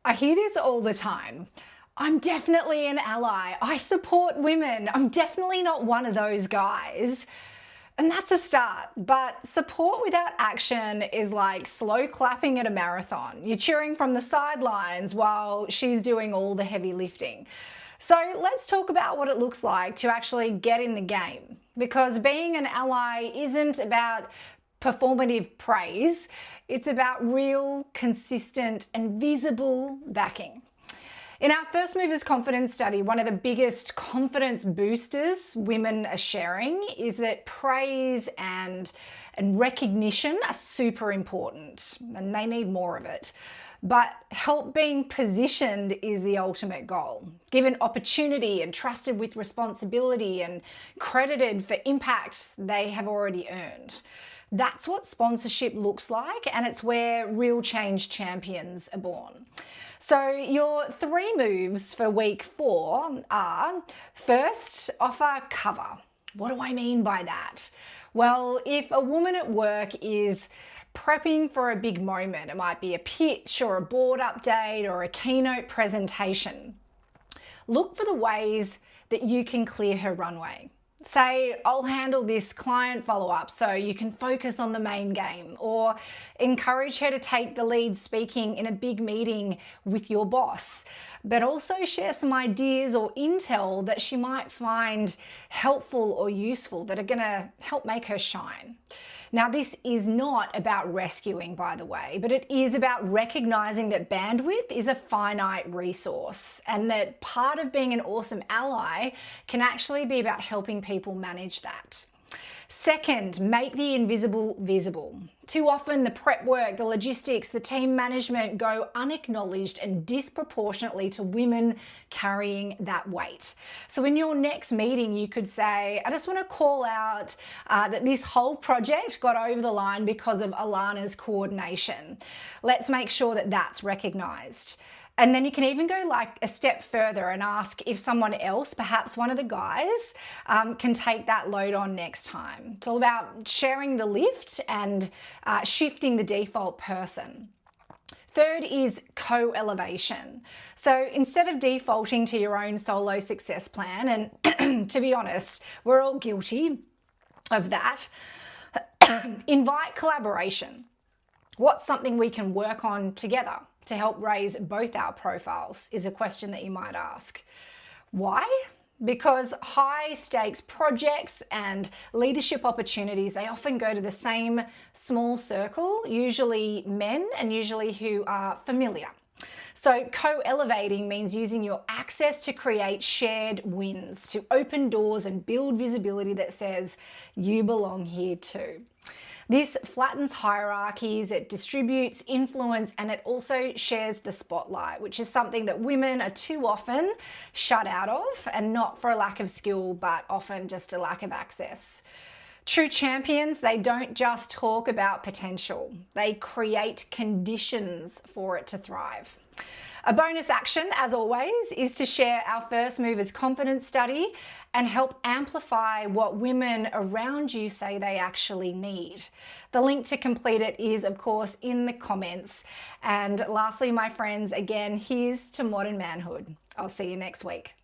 I hear this all the time. I'm definitely an ally. I support women. I'm definitely not one of those guys. And that's a start. But support without action is like slow clapping at a marathon. You're cheering from the sidelines while she's doing all the heavy lifting. So let's talk about what it looks like to actually get in the game. Because being an ally isn't about performative praise, it's about real, consistent, and visible backing. In our First Movers Confidence study, one of the biggest confidence boosters women are sharing is that praise and recognition are super important, and they need more of it. But help being positioned is the ultimate goal. Given opportunity and trusted with responsibility and credited for impacts they have already earned. That's what sponsorship looks like, and it's where real change champions are born. So your 3 moves for week 4 are: first, offer cover. What do I mean by that? Well, if a woman at work is prepping for a big moment, it might be a pitch or a board update or a keynote presentation, look for the ways that you can clear her runway. Say, I'll handle this client follow-up so you can focus on the main game, or encourage her to take the lead speaking in a big meeting with your boss, but also share some ideas or intel that she might find helpful or useful that are going to help make her shine. Now, this is not about rescuing, by the way, but it is about recognizing that bandwidth is a finite resource, and that part of being an awesome ally can actually be about helping people manage that. Second, make the invisible visible. Too often the prep work, the logistics, the team management go unacknowledged and disproportionately to women carrying that weight. So in your next meeting, you could say, I just want to call out that this whole project got over the line because of Alana's coordination. Let's make sure that that's recognized. And then you can even go like a step further and ask if someone else, perhaps one of the guys, can take that load on next time. It's all about sharing the lift and shifting the default person. Third is co-elevation. So instead of defaulting to your own solo success plan, and to be honest, we're all guilty of that, invite collaboration. What's something we can work on together to help raise both our profiles is a question that you might ask. Why? Because high stakes projects and leadership opportunities, they often go to the same small circle, usually men, and usually who are familiar. So co-elevating means using your access to create shared wins, to open doors and build visibility that says you belong here too. This flattens hierarchies, it distributes influence, and it also shares the spotlight, which is something that women are too often shut out of, and not for a lack of skill, but often just a lack of access. True champions, they don't just talk about potential, they create conditions for it to thrive. A bonus action, as always, is to share our First Movers Confidence study and help amplify what women around you say they actually need. The link to complete it is, of course, in the comments. And lastly, my friends, again, here's to modern manhood. I'll see you next week.